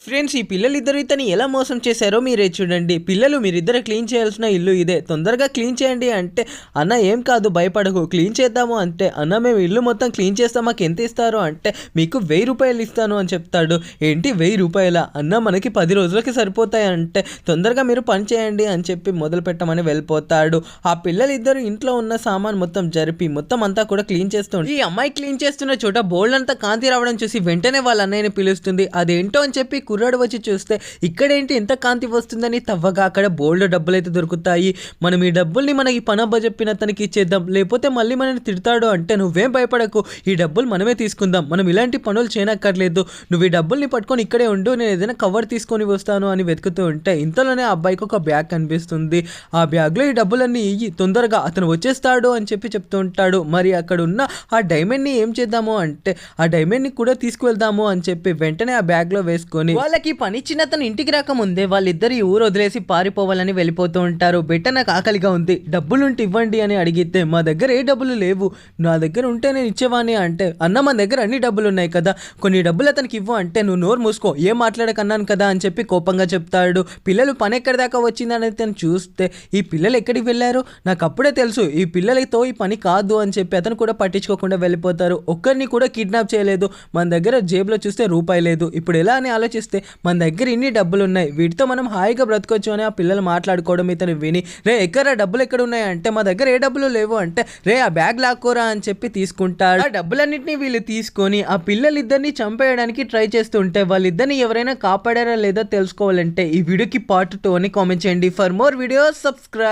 Friends, ఈ పిల్లలిద్దరూ ఇతన్ని ఎలా మోసం చేశారో మీరే చూడండి. పిల్లలు, మీరిద్దరు క్లీన్ చేయాల్సిన ఇల్లు ఇదే, తొందరగా క్లీన్ చేయండి అంటే, అన్న ఏం కాదు భయపడకు క్లీన్ చేద్దాము అంటే, అన్న మేము ఇల్లు మొత్తం క్లీన్ చేస్తాం, మాకు ఎంత ఇస్తారు అంటే, మీకు 1000 రూపాయలు ఇస్తాను అని చెప్తాడు. ఏంటి 1000 రూపాయల అన్న, మనకి 10 రోజులకి సరిపోతాయి అంటే, తొందరగా మీరు పని చేయండి అని చెప్పి మొదలు పెట్టమని వెళ్ళిపోతాడు. ఆ పిల్లలిద్దరు ఇంట్లో ఉన్న సామాన్ మొత్తం జరిపి మొత్తం అంతా కూడా క్లీన్ చేస్తూ, ఈ అమ్మాయి క్లీన్ చేస్తున్న చోట బోల్డ్ అంతా కాంతి రావడం చూసి వెంటనే వాళ్ళ అన్నయ్యని పిలుస్తుంది. అదేంటో అని చెప్పి కుర్రాడు వచ్చి చూస్తే, ఇక్కడేంటి ఎంత కాంతి వస్తుందని తవ్వగా అక్కడ బోల్డ్ డబ్బులు అయితే దొరుకుతాయి. మనం ఈ డబ్బుల్ని మనకి పనబ్బ చెప్పిన తనకి ఇచ్చేద్దాం, లేకపోతే మళ్ళీ మనని తిడతాడు అంటే, నువ్వేం భయపడకు, ఈ డబ్బులు మనమే తీసుకుందాం, మనం ఇలాంటి పనులు చేయనక్కర్లేదు, నువ్వు ఈ డబ్బుల్ని పట్టుకొని ఇక్కడే ఉండు, నేను ఏదైనా కవర్ తీసుకొని వస్తాను అని వెతుకుతూ ఉంటే, ఇంతలోనే ఆ అబ్బాయికి ఒక బ్యాగ్ కనిపిస్తుంది. ఆ బ్యాగ్లో ఈ డబ్బులన్నీ ఇయ్యి, తొందరగా అతను వచ్చేస్తాడు అని చెప్తూ ఉంటాడు. మరి అక్కడ ఉన్న ఆ డైమండ్ని ఏం చేద్దాము అంటే, ఆ డైమండ్ని కూడా తీసుకువెళ్దాము అని చెప్పి వెంటనే ఆ బ్యాగ్లో వేసుకొని, వాళ్ళకి పనిచ్చిన తను ఇంటికి రాకముందే వాళ్ళిద్దరు ఈ ఊరు వదిలేసి పారిపోవాలని వెళ్ళిపోతూ ఉంటారు. బెట్ట, నాకు ఆకలిగా ఉంది, డబ్బులుంటే ఇవ్వండి అని అడిగితే, మా దగ్గర ఏ డబ్బులు లేవు, నా దగ్గర ఉంటే నేను ఇచ్చేవాని అంటే, అన్న మన దగ్గర అన్ని డబ్బులు ఉన్నాయి కదా, కొన్ని డబ్బులు అతనికి ఇవ్వు అంటే, నువ్వు నోరు మూసుకో, ఏం మాట్లాడకన్నాను కదా అని చెప్పి కోపంగా చెప్తాడు. పిల్లలు పని ఎక్కడి దాకా వచ్చిందని తను చూస్తే, ఈ పిల్లలు ఎక్కడికి వెళ్ళారు, నాకు అప్పుడే తెలుసు ఈ పిల్లలతో ఈ పని కాదు అని చెప్పి అతను కూడా పట్టించుకోకుండా వెళ్ళిపోతారు. ఒక్కరిని కూడా కిడ్నాప్ చేయలేదు, మన దగ్గర జేబులో చూస్తే రూపాయి లేదు, ఇప్పుడు ఎలా అని ఆలోచిస్తే మన దగ్గర ఇన్ని డబ్బులు ఉన్నాయి, వీటితో మనం హాయిగా బ్రతకొచ్చు అని ఆ పిల్లలు మాట్లాడుకోవడం ఇతను విని, రే ఎక్కరా డబ్బులు ఎక్కడ ఉన్నాయి అంటే, మా దగ్గర ఏ డబ్బులు లేవు అంటే, రే ఆ బ్యాగ్ లాక్కోరా అని చెప్పి తీసుకుంటాడు. ఆ డబ్బులన్నింటినీ వీళ్ళు తీసుకొని ఆ పిల్లలిద్దరిని చంపేయడానికి ట్రై చేస్తుంటే, వాళ్ళిద్దరిని ఎవరైనా కాపాడారా లేదా తెలుసుకోవాలంటే ఈ వీడియోకి పార్ట్ 2 అని కామెంట్ చేయండి. For more videos subscribe.